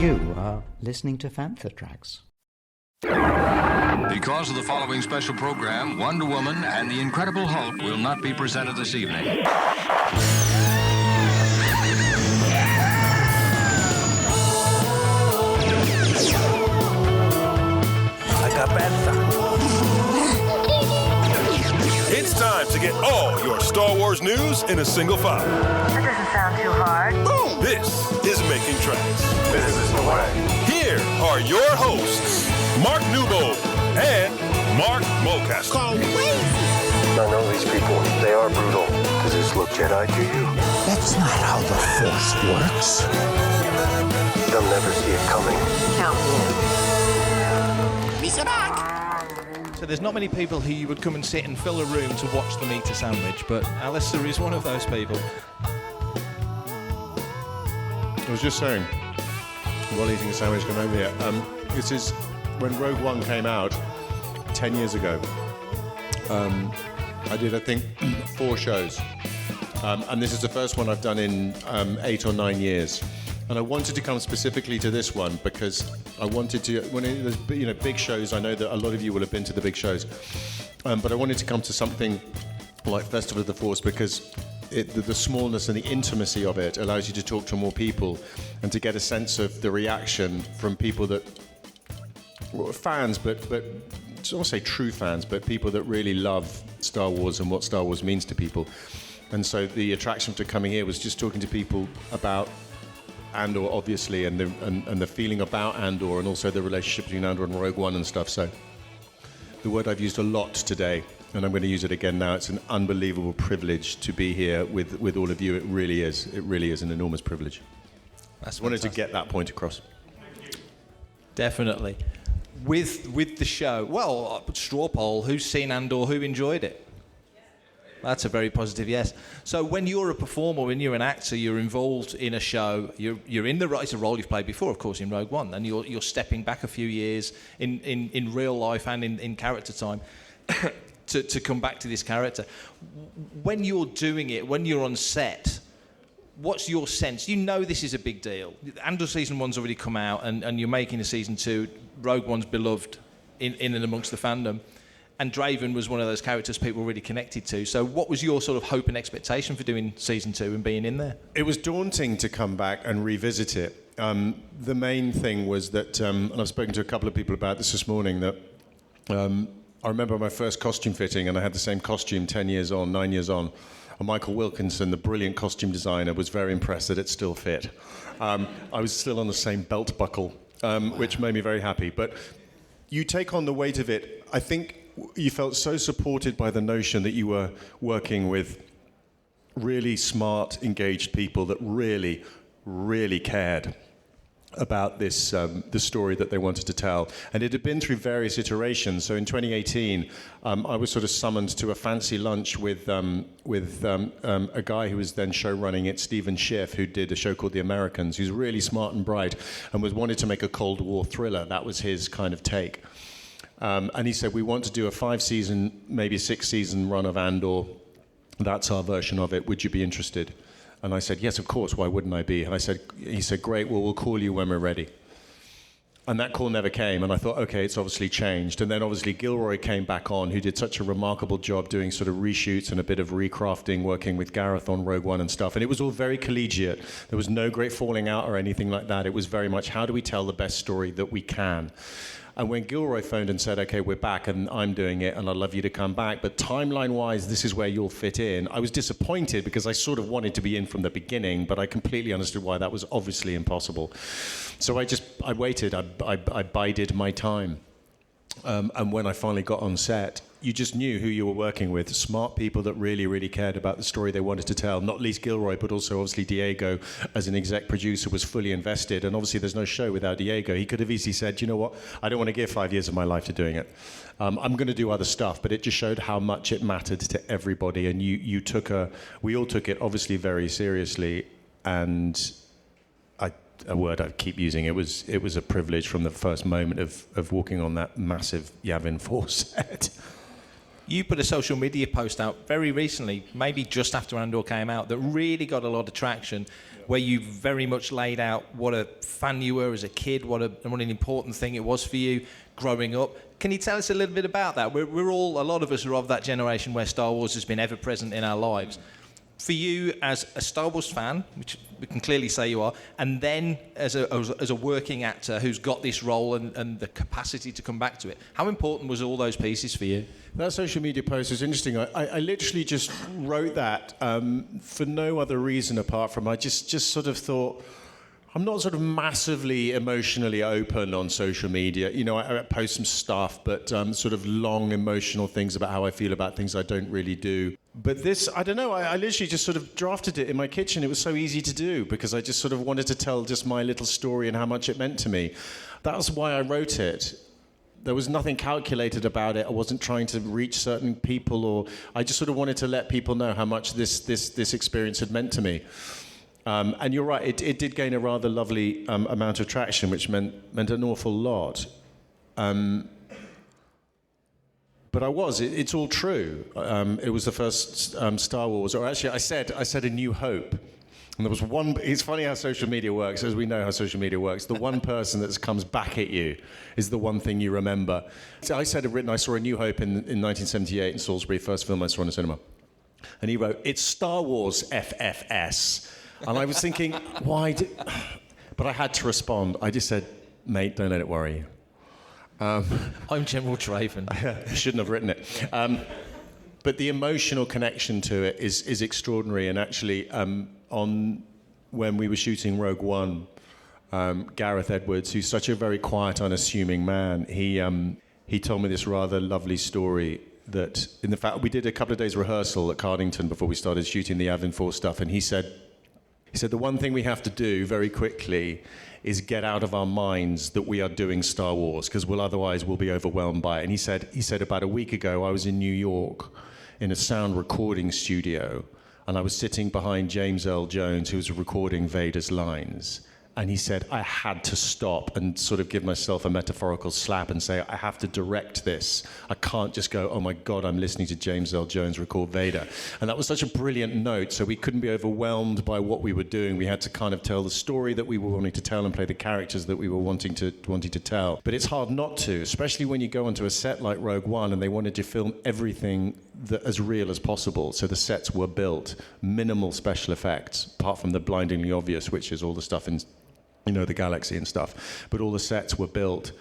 You are listening to Fantha Tracks. Because of the following special program, Wonder Woman and the Incredible Hulk will not be presented this evening. It's time to get all your Star Wars news in a single file. That doesn't sound too hard. Boom! This is Making Tracks. This is the way. Here are your hosts, Mark Newbold and Mark Mulcaster. I know these people. They are brutal. Does this look Jedi to you? That's not how the Force works. They'll never see it coming. Count me in. So there's not many people who you would come and sit and fill a room to watch them eat a sandwich, but Alistair is one of those people. I was just saying, while eating a sandwich, come over here. This is when Rogue One came out 10 years ago. I did, I think, 4 shows. And this is the first one I've done in 8 or 9 years. And I wanted to come specifically to this one because I wanted to, when there's big shows, I know that a lot of you will have been to the big shows, but I wanted to come to something like Festival of the Force because the smallness and the intimacy of it allows you to talk to more people and to get a sense of the reaction from people that, fans, but I don't want to say true fans, but people that really love Star Wars and what Star Wars means to people. And so the attraction to coming here was just talking to people about Andor, obviously, and the feeling about Andor, and also the relationship between Andor and Rogue One and stuff. So the word I've used a lot today, and I'm going to use it again now. It's an unbelievable privilege to be here with all of you. It really is. It really is an enormous privilege. I wanted to get that point across. Definitely. With the show, well, straw poll, who's seen Andor, who enjoyed it? That's a very positive yes. So when you're a performer, when you're an actor, you're involved in a show, you're in it's a role you've played before, of course, in Rogue One, and you're stepping back a few years in real life and in character time to come back to this character. When you're doing it, when you're on set, what's your sense? You know this is a big deal. Andor Season 1's already come out, and you're making a Season 2. Rogue One's beloved in and amongst the fandom. And Draven was one of those characters people really connected to. So what was your sort of hope and expectation for doing Season 2 and being in there? It was daunting to come back and revisit it. The main thing was that, and I've spoken to a couple of people about this morning, that I remember my first costume fitting, and I had the same costume 9 years on. And Michael Wilkinson, the brilliant costume designer, was very impressed that it still fit. I was still on the same belt buckle, which made me very happy. But you take on the weight of it. I think you felt so supported by the notion that you were working with really smart, engaged people that really, really cared about this, the story that they wanted to tell. And it had been through various iterations. So in 2018, I was sort of summoned to a fancy lunch with a guy who was then show running it, Stephen Schiff, who did a show called The Americans, who's really smart and bright and wanted to make a Cold War thriller. That was his kind of take. And he said, we want to do a 5-season, maybe a 6-season run of Andor. That's our version of it. Would you be interested? And I said, yes, of course. Why wouldn't I be? And he said, great. Well, we'll call you when we're ready. And that call never came. And I thought, okay, it's obviously changed. And then obviously Gilroy came back on, who did such a remarkable job doing sort of reshoots and a bit of recrafting, working with Gareth on Rogue One and stuff. And it was all very collegiate. There was no great falling out or anything like that. It was very much, how do we tell the best story that we can? And when Gilroy phoned and said, okay, we're back and I'm doing it and I'd love you to come back, but timeline-wise, this is where you'll fit in, I was disappointed because I sort of wanted to be in from the beginning, but I completely understood why that was obviously impossible. So I waited, I bided my time. And when I finally got on set, you just knew who you were working with, smart people that really, really cared about the story they wanted to tell. Not least Gilroy, but also obviously Diego, as an exec producer, was fully invested. And obviously there's no show without Diego. He could have easily said, you know what, I don't want to give 5 years of my life to doing it. I'm going to do other stuff. But it just showed how much it mattered to everybody. And we all took it obviously very seriously. And a word I keep using, it was a privilege from the first moment of walking on that massive Yavin 4 set. You put a social media post out very recently, maybe just after Andor came out, that really got a lot of traction. where you very much laid out what a fan you were as a kid, what an important thing it was for you growing up. Can you tell us a little bit about that? We're all, a lot of us are of that generation where Star Wars has been ever present in our lives. For you as a Star Wars fan, which we can clearly say you are, and then as a working actor who's got this role and the capacity to come back to it, how important was all those pieces for you? That social media post was interesting. I literally just wrote that for no other reason apart from I just sort of thought, I'm not sort of massively emotionally open on social media. You know, I post some stuff, but sort of long emotional things about how I feel about things I don't really do. But this, I don't know, I literally just sort of drafted it in my kitchen. It was so easy to do because I just sort of wanted to tell just my little story and how much it meant to me. That was why I wrote it. There was nothing calculated about it. I wasn't trying to reach certain people, or I just sort of wanted to let people know how much this experience had meant to me. And you're right, it did gain a rather lovely amount of traction, which meant an awful lot. But it's all true. It was the first Star Wars, or actually I said A New Hope. And there was one, it's funny how social media works, as we know how social media works. The one person that comes back at you is the one thing you remember. So I saw A New Hope in 1978 in Salisbury, first film I saw in the cinema. And he wrote, "It's Star Wars FFS." And I was thinking, but I had to respond. I just said, "Mate, don't let it worry you." I'm General Draven. I shouldn't have written it. But the emotional connection to it is extraordinary. And actually, when we were shooting Rogue One, Gareth Edwards, who's such a very quiet, unassuming man, he told me this rather lovely story that, in the fact, we did a couple of days rehearsal at Cardington before we started shooting the Avon 4 stuff, and he said, the one thing we have to do very quickly is get out of our minds that we are doing Star Wars, because otherwise we'll be overwhelmed by it. And he said about a week ago, I was in New York in a sound recording studio, and I was sitting behind James Earl Jones, who was recording Vader's lines. And he said, I had to stop and sort of give myself a metaphorical slap and say, I have to direct this. I can't just go, oh my God, I'm listening to James Earl Jones record Vader. And that was such a brilliant note, so we couldn't be overwhelmed by what we were doing. We had to kind of tell the story that we were wanting to tell and play the characters that we were wanting to tell. But it's hard not to, especially when you go onto a set like Rogue One and they wanted to film everything as real as possible. So the sets were built, minimal special effects, apart from the blindingly obvious, which is all the stuff in the galaxy and stuff. But all the sets were built.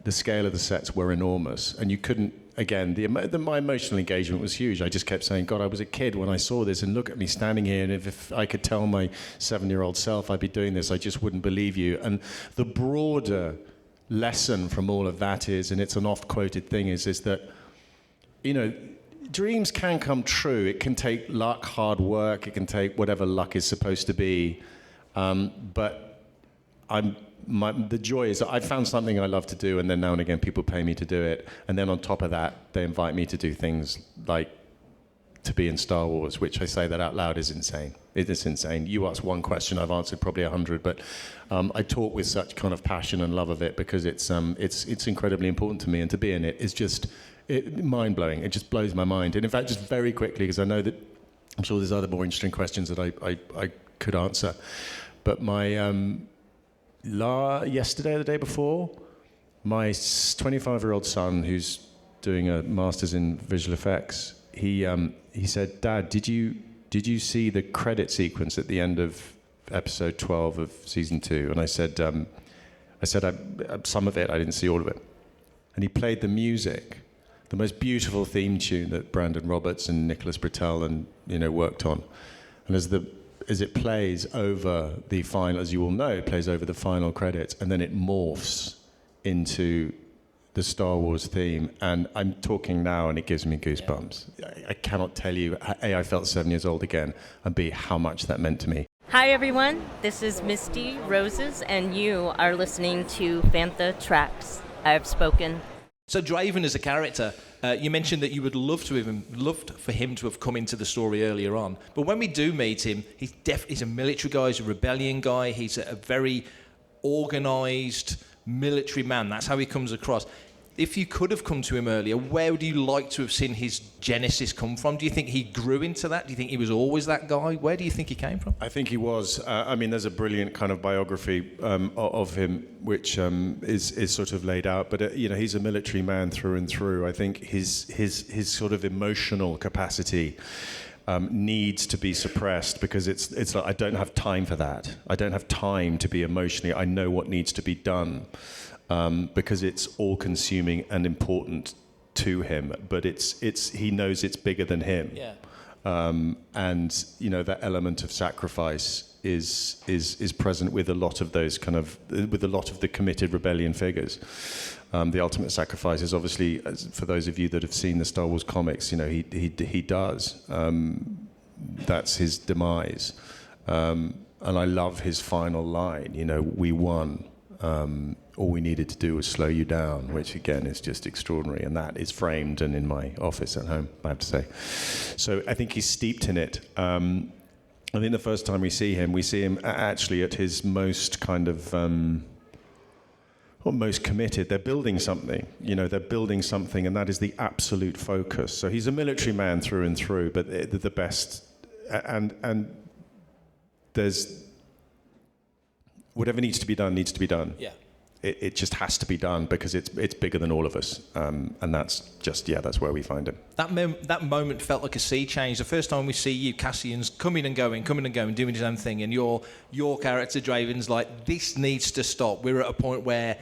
The scale of the sets were enormous. And you couldn't, again, my emotional engagement was huge. I just kept saying, God, I was a kid when I saw this, and look at me standing here, and if I could tell my 7-year-old self I'd be doing this, I just wouldn't believe you. And the broader lesson from all of that is, and it's an oft-quoted thing, is that, dreams can come true. It can take luck, hard work, it can take whatever luck is supposed to be. But the joy is that I found something I love to do, and then now and again people pay me to do it, and then on top of that they invite me to do things like to be in Star Wars, which I say that out loud is insane. It is insane. You asked one question, I've answered probably 100, but I talk with such kind of passion and love of it because it's incredibly important to me, and to be in it is just mind-blowing. It just blows my mind. And in fact, just very quickly, because I know that I'm sure there's other more interesting questions that I could answer, but my yesterday or the day before, my 25-year-old son, who's doing a master's in visual effects, he said, Dad, did you see the credit sequence at the end of episode 12 of season 2? And I said some of it, I didn't see all of it. And he played the music, the most beautiful theme tune that Brandon Roberts and Nicholas Britell worked on. And as it plays over the final, as you all know, it plays over the final credits, and then it morphs into the Star Wars theme. And I'm talking now, and it gives me goosebumps. I cannot tell you, A, I felt 7 years old again, and B, how much that meant to me. Hi, everyone. This is Misty Roses, and you are listening to Fantha Tracks. I have spoken. So Draven as a character, you mentioned that you would loved for him to have come into the story earlier on. But when we do meet him, he's a military guy, he's a rebellion guy, he's a very organised military man. That's how he comes across. if you could have come to him earlier, where would you like to have seen his genesis come from? Do you think he grew into that? Do you think he was always that guy? Where do you think he came from? I think he was. There's a brilliant kind of biography of him, which is sort of laid out. But he's a military man through and through. I think his sort of emotional capacity needs to be suppressed, because it's like, I don't have time for that. I don't have time to be emotionally. I know what needs to be done. Because it's all-consuming and important to him, but he knows it's bigger than him. Yeah. And that element of sacrifice is present with a lot of those with a lot of the committed rebellion figures. The ultimate sacrifice is obviously, for those of you that have seen the Star Wars comics, he does. That's his demise, and I love his final line. We won. All we needed to do was slow you down, which again is just extraordinary, and that is framed and in my office at home, I have to say. So I think he's steeped in it. I think the first time we see him actually at his most kind of most committed. They're building something, and that is the absolute focus. So he's a military man through and through, but the best, and there's whatever needs to be done. Yeah. It just has to be done, because it's bigger than all of us, and that's where we find him. That moment felt like a sea change. The first time we see you, Cassian's coming and going, doing his own thing, and your character Draven's like, this needs to stop. We're at a point where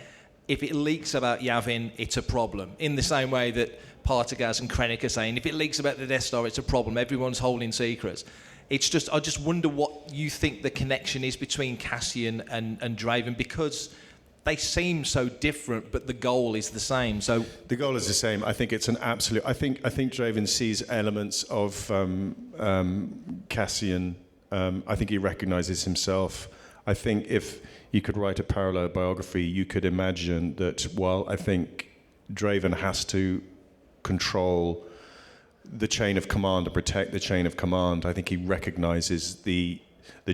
if it leaks about Yavin, it's a problem. In the same way that Partagaz and Krennic are saying, if it leaks about the Death Star, it's a problem. Everyone's holding secrets. It's just, I just wonder what you think the connection is between Cassian and Draven, because they seem so different, but the goal is the same. So the goal is the same. I think it's an absolute. I think Draven sees elements of Cassian. I think he recognizes himself. I think if you could write a parallel biography, you could imagine that. While I think Draven has to control the chain of command and protect the chain of command, I think he recognizes the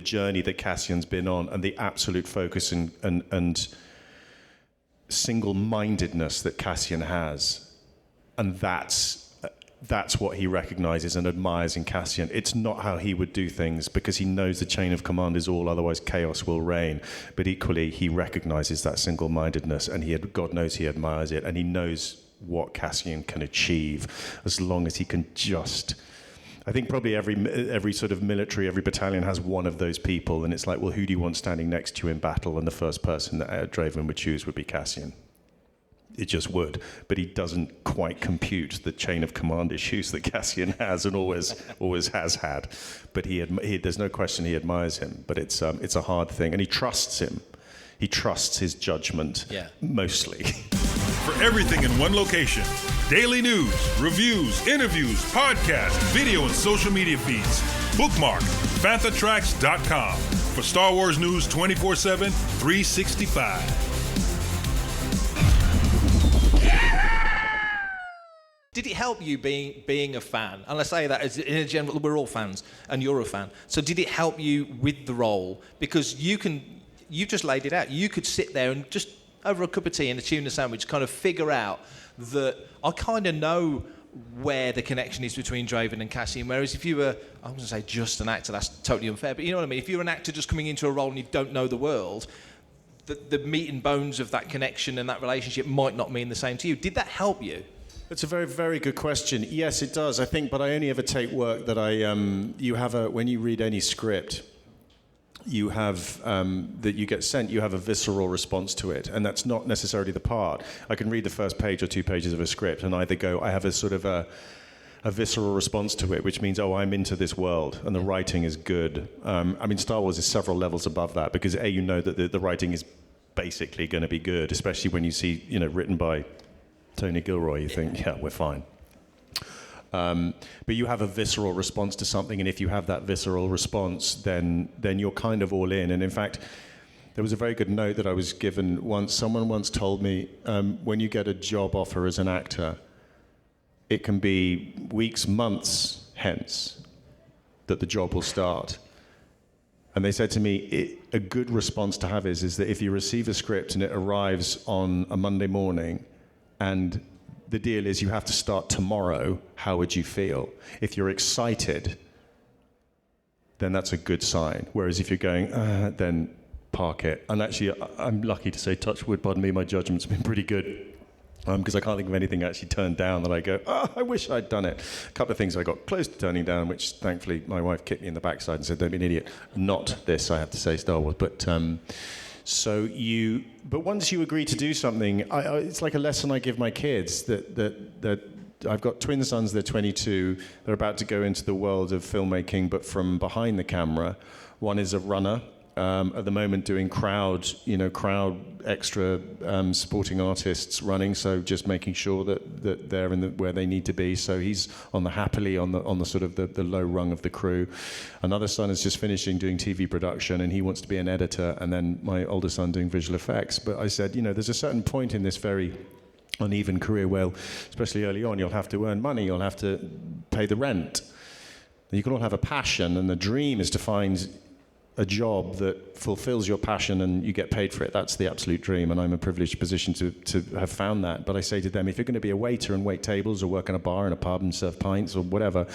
journey that Cassian's been on, and the absolute focus and single-mindedness that Cassian has, and that's what he recognizes and admires in Cassian. It's not how he would do things, because he knows the chain of command is all, otherwise chaos will reign. But equally, he recognizes that single-mindedness, and God knows he admires it, and he knows what Cassian can achieve as long as he can just. I think probably every sort of military, every battalion has one of those people, and it's like, well, who do you want standing next to you in battle? And the first person that Draven would choose would be Cassian. It just would, but he doesn't quite compute the chain of command issues that Cassian has and always has had. But he there's no question he admires him, but it's a hard thing, and he trusts him. He trusts his judgment, mostly. For everything in one location, daily news, reviews, interviews, podcasts, video, and social media feeds, bookmark FanthaTracks.com for Star Wars news 24/7, 365. Did it help you being a fan? And I say that as in a general, we're all fans, and you're a fan. So did it help you with the role? Because you just laid it out. You could sit there and just over a cup of tea and a tuna sandwich kind of figure out that I kind of know where the connection is between Draven and Cassian. Whereas if you were, I was going to say just an actor, that's totally unfair, but you know what I mean? If you're an actor just coming into a role and you don't know the world, the meat and bones of that connection and that relationship might not mean the same to you. Did that help you? It's a very, very good question. Yes, it does, I think, but I only ever take work that when you read any script, you have that you get sent, you have a visceral response to it, and that's not necessarily the part. I can read the first page or 2 pages of a script and either go, I have a sort of a visceral response to it, which means, I'm into this world and the writing is good. Star Wars is several levels above that, because you know that the writing is basically going to be good, especially when you see, written by Tony Gilroy, you think, yeah, we're fine. But you have a visceral response to something, and if you have that visceral response, then you're kind of all in. And in fact, there was a very good note that I was given once. Someone once told me, when you get a job offer as an actor, it can be weeks, months hence that the job will start. And they said to me, a good response to have is that if you receive a script and it arrives on a Monday morning, And the deal is you have to start tomorrow. How would you feel? If you're excited, then that's a good sign. Whereas if you're going, then park it. And actually, I'm lucky to say, touch wood, pardon me, my judgment's been pretty good. Because I can't think of anything actually turned down that I go, I wish I'd done it. A couple of things I got close to turning down, which thankfully my wife kicked me in the backside and said, don't be an idiot. Not this, I have to say, Star Wars. But but once you agree to do something, it's like a lesson I give my kids that I've got twin sons, they're 22. They're about to go into the world of filmmaking, but from behind the camera. One is a runner. At the moment doing crowd extra supporting artists running, so just making sure that they're where they need to be. So he's on the sort of the low rung of the crew. Another son is just finishing doing TV production, and he wants to be an editor, and then my older son doing visual effects. But I said, there's a certain point in this very uneven career where, especially early on, you'll have to earn money, you'll have to pay the rent. You can all have a passion, and the dream is to find a job that fulfills your passion and you get paid for it. That's the absolute dream, and I'm in a privileged position to have found that. But I say to them, if you're going to be a waiter and wait tables or work in a bar in a pub and serve pints or whatever,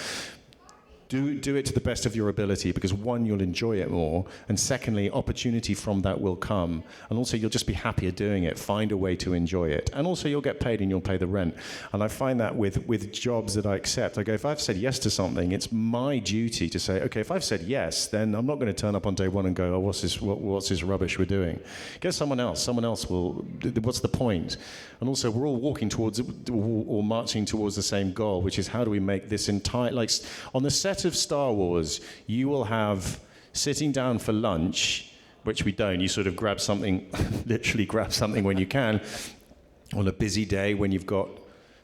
do it to the best of your ability, because one, you'll enjoy it more, and secondly, opportunity from that will come, and also you'll just be happier doing it. Find a way to enjoy it, and also you'll get paid and you'll pay the rent. And I find that with jobs that I accept, I go, if I've said yes to something, it's my duty to say, okay, if I've said yes, then I'm not going to turn up on day one and go, what's this rubbish we're doing? Get someone else will, what's the point? And also, we're all walking towards or marching towards the same goal, which is how do we make this entire, like on the set of Star Wars, you will have sitting down for lunch, which we don't. You sort of grab something, literally grab something when you can. On a busy day when you've got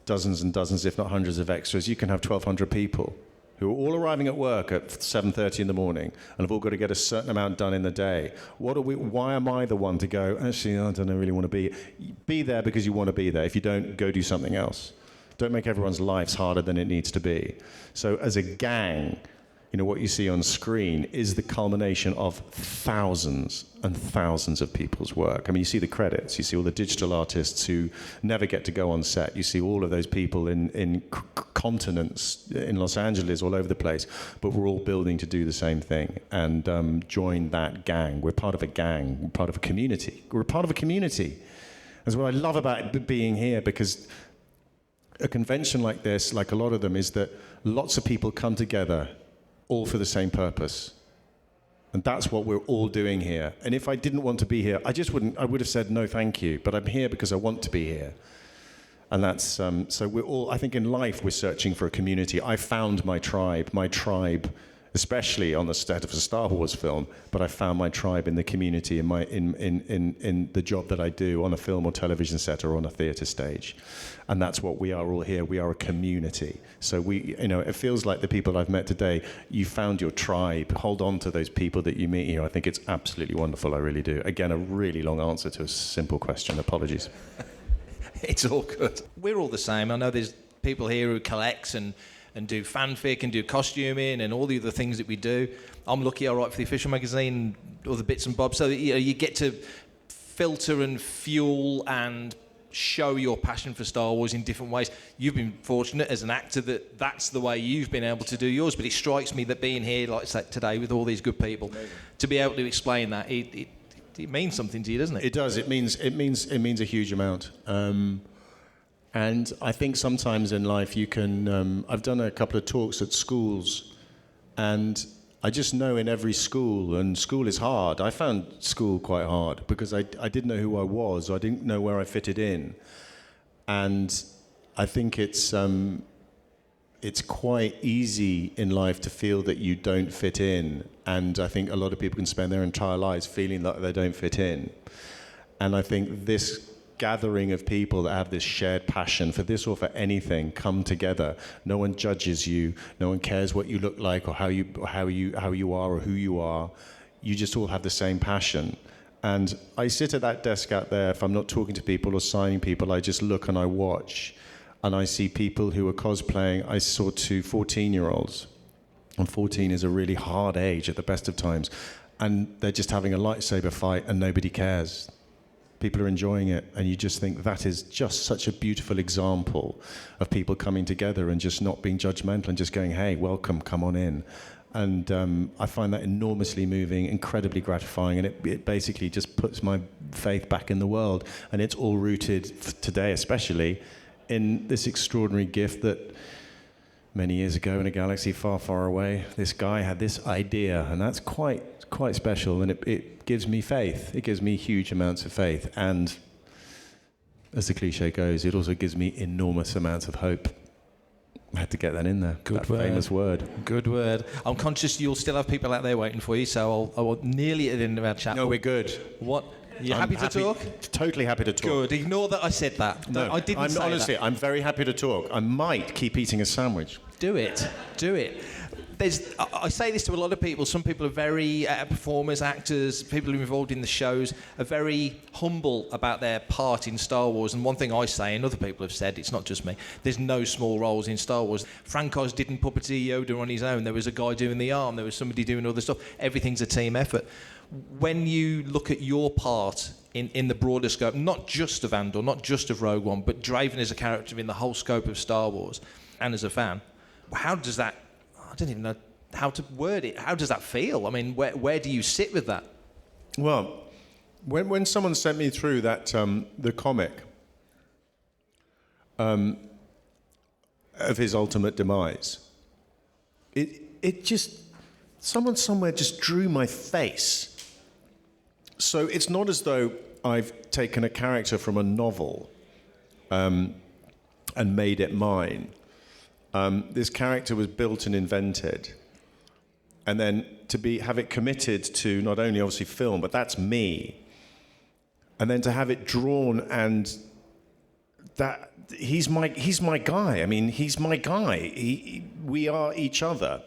dozens and dozens, if not hundreds of extras, you can have 1,200 people who are all arriving at work at 7:30 in the morning and have all got to get a certain amount done in the day. Why am I the one to go, actually, I don't really want to be there because you want to be there. If you don't, go do something else. Don't make everyone's lives harder than it needs to be. So as a gang, what you see on screen is the culmination of thousands and thousands of people's work. I mean, you see the credits, you see all the digital artists who never get to go on set. You see all of those people in continents, in Los Angeles, all over the place. But we're all building to do the same thing and join that gang. We're part of a gang, we're part of a community. We're part of a community. That's what I love about being here, because a convention like this, like a lot of them, is that lots of people come together all for the same purpose. And that's what we're all doing here. And if I didn't want to be here, I would have said no thank you, but I'm here because I want to be here. And that's, so we're all, I think in life we're searching for a community. I found my tribe, especially on the set of a Star Wars film, but I found my tribe in the community, in the job that I do on a film or television set or on a theatre stage. And that's what we are all here. We are a community. So it feels like the people I've met today, you found your tribe. Hold on to those people that you meet here. I think it's absolutely wonderful. I really do. Again, a really long answer to a simple question. Apologies. It's all good. We're all the same. I know there's people here who collects and do fanfic and do costuming and all the other things that we do. I'm lucky I write for the official magazine, all the bits and bobs, so that, you get to filter and fuel and show your passion for Star Wars in different ways. You've been fortunate as an actor that's the way you've been able to do yours, but it strikes me that being here, like I said, today with all these good people, to be able to explain that, it means something to you, doesn't it? It does. It means a huge amount. And I think sometimes in life you can... I've done a couple of talks at schools, and I just know in every school, and school is hard. I found school quite hard because I didn't know who I was, or I didn't know where I fitted in. And I think it's quite easy in life to feel that you don't fit in. And I think a lot of people can spend their entire lives feeling that they don't fit in. And I think this gathering of people that have this shared passion for this or for anything come together. No one judges you. No one cares what you look like or how you are or who you are. You just all have the same passion. And I sit at that desk out there. If I'm not talking to people or signing people, I just look and I watch. And I see people who are cosplaying. I saw 2 14-year-olds. And 14 is a really hard age at the best of times. And they're just having a lightsaber fight and nobody cares. People are enjoying it, and you just think that is just such a beautiful example of people coming together and just not being judgmental and just going, hey, welcome, come on in. And I find that enormously moving, incredibly gratifying, and it basically just puts my faith back in the world. And it's all rooted, today especially, in this extraordinary gift that many years ago in a galaxy far, far away, this guy had this idea, and that's quite special, and it gives me faith. It gives me huge amounts of faith, and as the cliche goes, it also gives me enormous amounts of hope. I had to get that in there. Good that word. Famous word. Good word. I'm conscious you'll still have people out there waiting for you, so I'll nearly at the end of our chat. No, we're good. What? You're I'm happy to talk? Totally happy to talk. Good. Ignore that I said that. No, I didn't say honestly, that. I'm very happy to talk. I might keep eating a sandwich. Do it. I say this to a lot of people. Some people are very performers, actors, people who are involved in the shows are very humble about their part in Star Wars. And one thing I say, and other people have said, it's not just me, there's no small roles in Star Wars. Frank Oz didn't puppeteer Yoda on his own. There was a guy doing the arm. There was somebody doing other stuff. Everything's a team effort. When you look at your part in the broader scope, not just of Andor, not just of Rogue One, but Draven as a character in the whole scope of Star Wars, and as a fan, how does that, I don't even know how to word it, how does that feel? I mean, where do you sit with that? Well, when someone sent me through that, the comic of his ultimate demise, it just, someone somewhere just drew my face. So it's not as though I've taken a character from a novel and made it mine. This character was built and invented. And then to have it committed to not only obviously film, but that's me. And then to have it drawn, and that he's my guy. I mean, he's my guy. We are each other,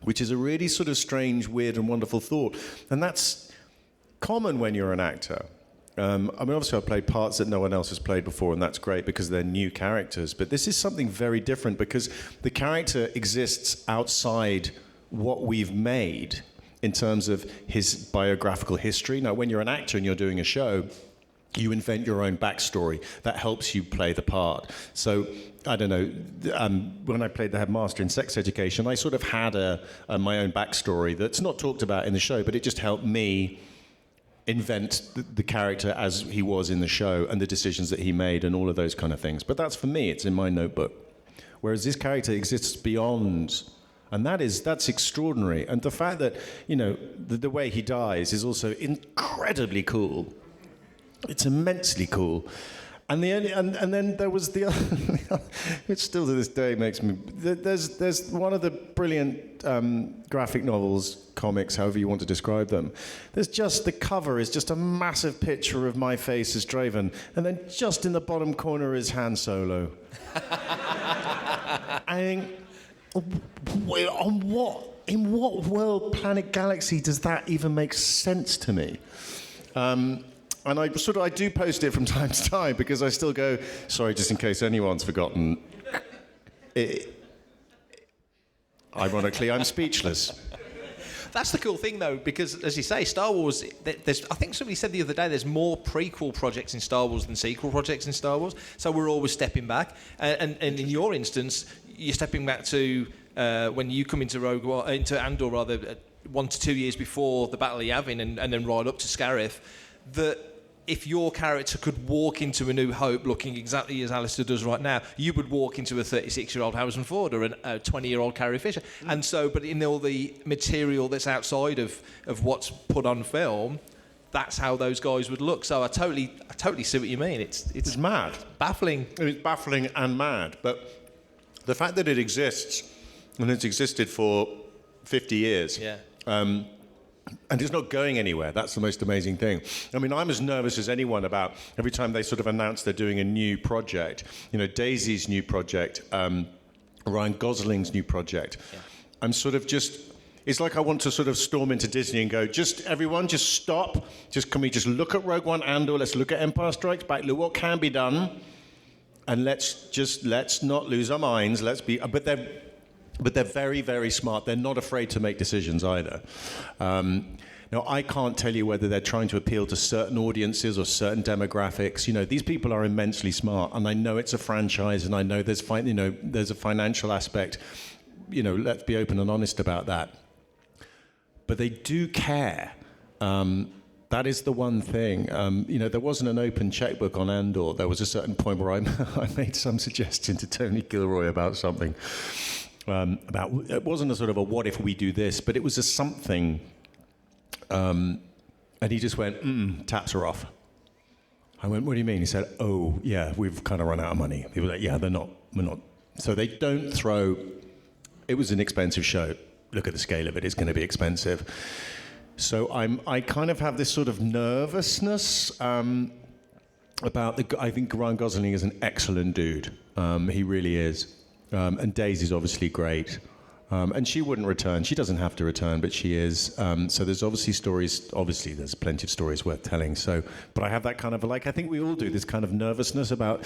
which is a really sort of strange, weird, and wonderful thought. And that's common when you're an actor. I mean, obviously I've played parts that no one else has played before, and that's great because they're new characters. But this is something very different because the character exists outside what we've made in terms of his biographical history. Now, when you're an actor and you're doing a show, you invent your own backstory that helps you play the part. So, I don't know, when I played the headmaster in Sex Education, I sort of had my own backstory that's not talked about in the show, but it just helped me invent the character as he was in the show and the decisions that he made and all of those kind of things. But that's, for me, it's in my notebook. Whereas this character exists beyond, and that's extraordinary. And the fact that, you know, the way he dies is also incredibly cool. It's immensely cool. And then there was the other, which still to this day makes me. There's one of the brilliant graphic novels, comics, however you want to describe them. There's just the cover is just a massive picture of my face as Draven, and then just in the bottom corner is Han Solo. I think, in what world, planet, galaxy does that even make sense to me? And I do post it from time to time because I still go, sorry, just in case anyone's forgotten. Ironically, I'm speechless. That's the cool thing, though, because, as you say, Star Wars, I think somebody said the other day there's more prequel projects in Star Wars than sequel projects in Star Wars, so we're always stepping back. And in your instance, you're stepping back to when you come into into Andor, rather, 1 to 2 years before the Battle of Yavin and then right up to Scarif, that if your character could walk into A New Hope looking exactly as Alistair does right now, you would walk into a 36-year-old Harrison Ford or a 20-year-old Carrie Fisher. And so, but in all the material that's outside of what's put on film, that's how those guys would look. So I totally see what you mean. It's mad. Baffling. It's baffling and mad. But the fact that it exists, and it's existed for 50 years, yeah. And it's not going anywhere. That's the most amazing thing. I mean, I'm as nervous as anyone about every time they sort of announce they're doing a new project. You know, Daisy's new project, Ryan Gosling's new project. Yeah. I'm sort of just... It's like I want to sort of storm into Disney and go, everyone, just stop. Can we just look at Rogue One Andor? Let's look at Empire Strikes Back. Look what can be done. And let's not lose our minds. But they're very, very smart. They're not afraid to make decisions either. Now, I can't tell you whether they're trying to appeal to certain audiences or certain demographics. You know, these people are immensely smart, and I know it's a franchise, and I know there's a financial aspect. You know, let's be open and honest about that. But they do care. That is the one thing. You know, there wasn't an open checkbook on Andor. There was a certain point where I made some suggestion to Tony Gilroy about something. It wasn't a sort of a what if we do this, but it was a something. And he just went, taps are off. I went, what do you mean? He said, oh, yeah, we've kind of run out of money. He was like, yeah, we're not. So they don't throw, it was an expensive show. Look at the scale of it, it's going to be expensive. So I kind of have this sort of nervousness about I think Ryan Gosling is an excellent dude. He really is. And Daisy's obviously great. And she wouldn't return. She doesn't have to return, but she is. So there's obviously there's plenty of stories worth telling. So, but I have that kind of, like, I think we all do, this kind of nervousness about,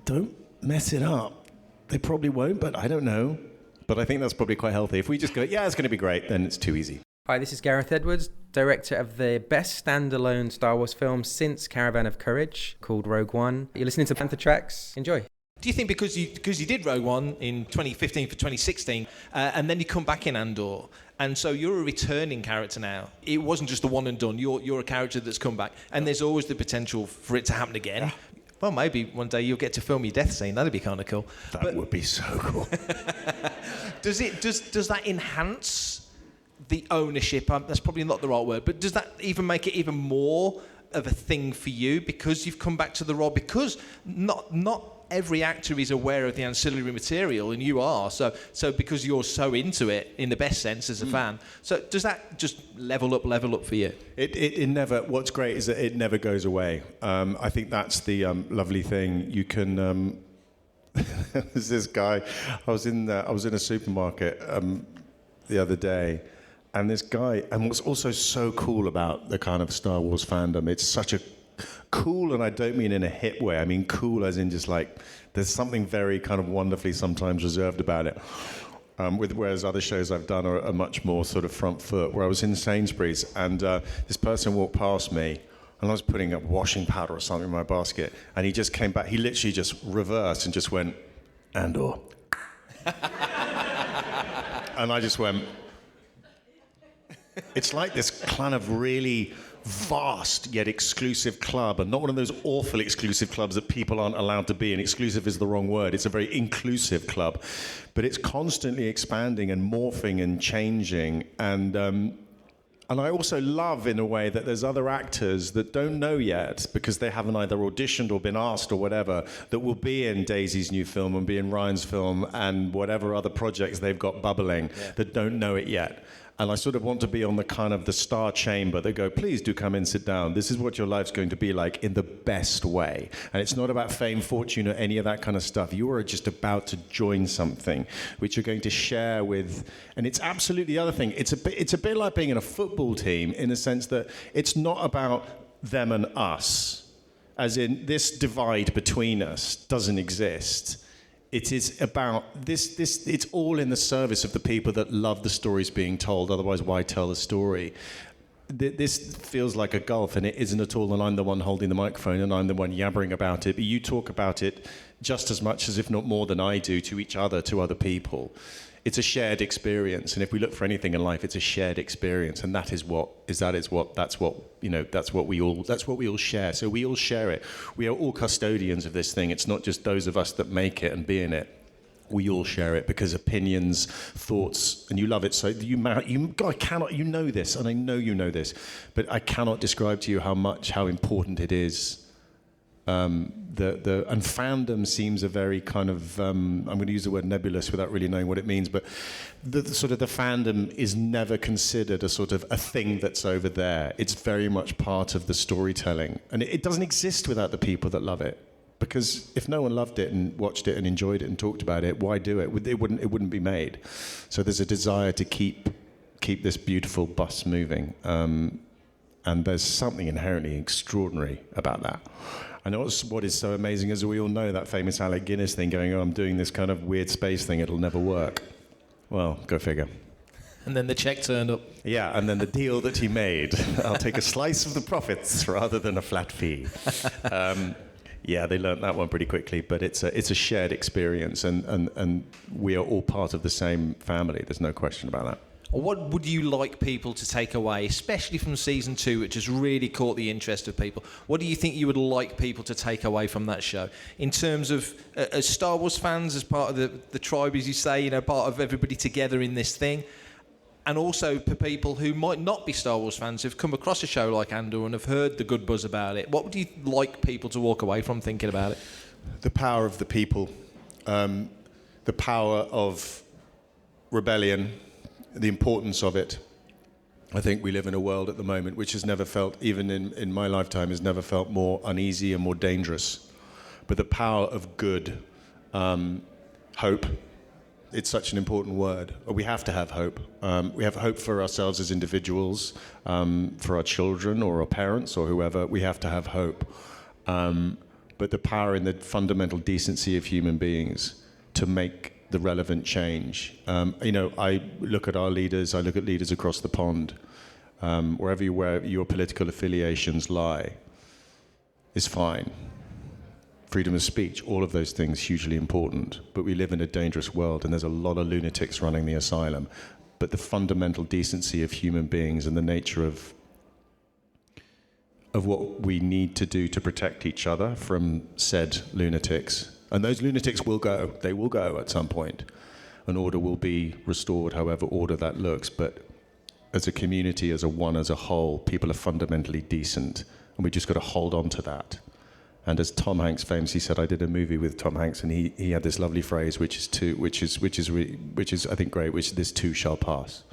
don't mess it up. They probably won't, but I don't know. But I think that's probably quite healthy. If we just go, yeah, it's going to be great, then it's too easy. Hi, this is Gareth Edwards, director of the best standalone Star Wars film since Caravan of Courage, called Rogue One. You're listening to Fantha Tracks. Enjoy. Do you think because you did Rogue One in 2015 for 2016, and then you come back in Andor, and so you're a returning character now? It wasn't just a one and done. You're a character that's come back, and there's always the potential for it to happen again. Yeah. Well, maybe one day you'll get to film your death scene. That'd be kind of cool. That would be so cool. Does that enhance the ownership? That's probably not the right word, but does that even make it even more of a thing for you because you've come back to the role? Because not every actor is aware of the ancillary material, and you are. So because you're so into it, in the best sense, as a fan. So does that just level up for you? It never. What's great is that it never goes away. I think that's the lovely thing. You can. There's this guy. I was in a supermarket the other day. And this guy, and what's also so cool about the kind of Star Wars fandom, it's such a cool, and I don't mean in a hip way, I mean cool as in just like, there's something very kind of wonderfully sometimes reserved about it. Whereas other shows I've done are much more sort of front foot, where I was in Sainsbury's, and this person walked past me, and I was putting up washing powder or something in my basket, and he just came back, he literally just reversed and just went, Andor. And I just went, it's like this kind of really vast yet exclusive club, and not one of those awful exclusive clubs that people aren't allowed to be in. Exclusive is the wrong word. It's a very inclusive club, but it's constantly expanding and morphing and changing. And I also love, in a way, that there's other actors that don't know yet because they haven't either auditioned or been asked or whatever, that will be in Daisy's new film and be in Ryan's film and whatever other projects they've got bubbling that don't know it yet. And I sort of want to be on the kind of the star chamber that go, please do come and sit down. This is what your life's going to be like in the best way. And it's not about fame, fortune, or any of that kind of stuff. You are just about to join something which you're going to share with. And it's absolutely the other thing. It's a bit like being in a football team in the sense that it's not about them and us. As in, this divide between us doesn't exist. It is about this. It's all in the service of the people that love the stories being told. Otherwise, why tell the story? This feels like a gulf, and it isn't at all. And I'm the one holding the microphone, and I'm the one yabbering about it. But you talk about it just as much as, if not more than I do, to each other, to other people. It's a shared experience, and if we look for anything in life, it's a shared experience, and that's what we all share. So we all share it. We are all custodians of this thing. It's not just those of us that make it and be in it. We all share it because opinions, thoughts, and you love it. So I cannot. You know this, and I know you know this, but I cannot describe to you how important it is. And fandom seems a very kind of, I'm going to use the word nebulous without really knowing what it means, but the fandom is never considered a sort of a thing that's over there. It's very much part of the storytelling. And it doesn't exist without the people that love it. Because if no one loved it and watched it and enjoyed it and talked about it, why do it? It wouldn't be made. So there's a desire to keep this beautiful bus moving. And there's something inherently extraordinary about that. I know what is so amazing is we all know that famous Alec Guinness thing going, I'm doing this kind of weird space thing, it'll never work. Well, go figure. And then the check turned up. Yeah, and then the deal that he made. I'll take a slice of the profits rather than a flat fee. Yeah, they learnt that one pretty quickly, but it's a shared experience, and we are all part of the same family. There's no question about that. What would you like people to take away, especially from season 2, which has really caught the interest of people? What do you think you would like people to take away from that show? In terms of, as Star Wars fans, as part of the tribe, as you say, you know, part of everybody together in this thing, and also for people who might not be Star Wars fans, who've come across a show like Andor and have heard the good buzz about it, what would you like people to walk away from thinking about it? The power of the people, the power of rebellion, the importance of it. I think we live in a world at the moment which has never felt, even in my lifetime, has never felt more uneasy and more dangerous. But the power of good, hope, it's such an important word. We have to have hope. We have hope for ourselves as individuals, for our children or our parents or whoever. We have to have hope. But the power in the fundamental decency of human beings to make the relevant change. You know, I look at our leaders, I look at leaders across the pond, wherever your political affiliations lie, is fine. Freedom of speech, all of those things hugely important, but we live in a dangerous world and there's a lot of lunatics running the asylum. But the fundamental decency of human beings and the nature of what we need to do to protect each other from said lunatics. And those lunatics will go. They will go at some point. An order will be restored, however order that looks. But as a community, as a whole, people are fundamentally decent. And we just got to hold on to that. And as Tom Hanks famously said, I did a movie with Tom Hanks, and he had this lovely phrase, which is I think great, which this too shall pass.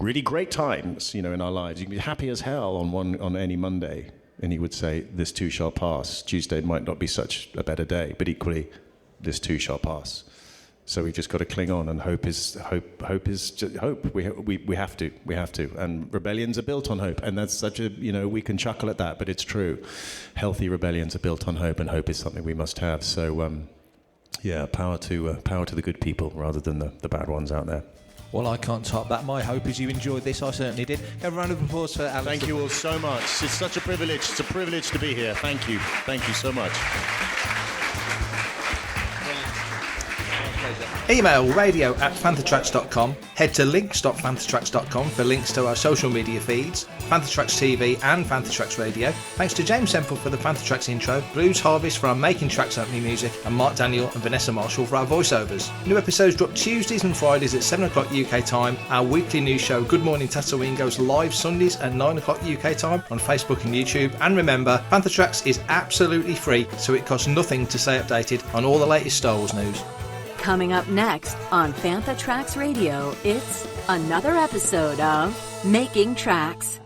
Really great times, you know, in our lives. You can be happy as hell on any Monday. And he would say, this too shall pass. Tuesday might not be such a better day, but equally, this too shall pass. So we've just got to cling on, and hope is just hope. We have to. And rebellions are built on hope, and that's such a, you know, we can chuckle at that, but it's true. Healthy rebellions are built on hope, and hope is something we must have. So, yeah, power to the good people rather than the bad ones out there. Well, I can't top that. My hope is you enjoyed this. I certainly did. Have a round of applause for Alistair. Thank you all so much. It's such a privilege. It's a privilege to be here. Thank you. Thank you so much. Email radio@fanthatracks.com. Head to links.fanthatracks.com for links to our social media feeds, Fantha Tracks TV and Fantha Tracks Radio. Thanks to James Semple for the Fantha Tracks intro, Blues Harvest for our Making Tracks opening music, and Mark Daniel and Vanessa Marshall for our voiceovers. New episodes drop Tuesdays and Fridays at 7 o'clock UK time. Our weekly news show, Good Morning Tatooine, goes live Sundays at 9 o'clock UK time on Facebook and YouTube. And remember, Fantha Tracks is absolutely free, so it costs nothing to stay updated on all the latest Star Wars news. Coming up next on Fantha Tracks Radio, it's another episode of Making Tracks.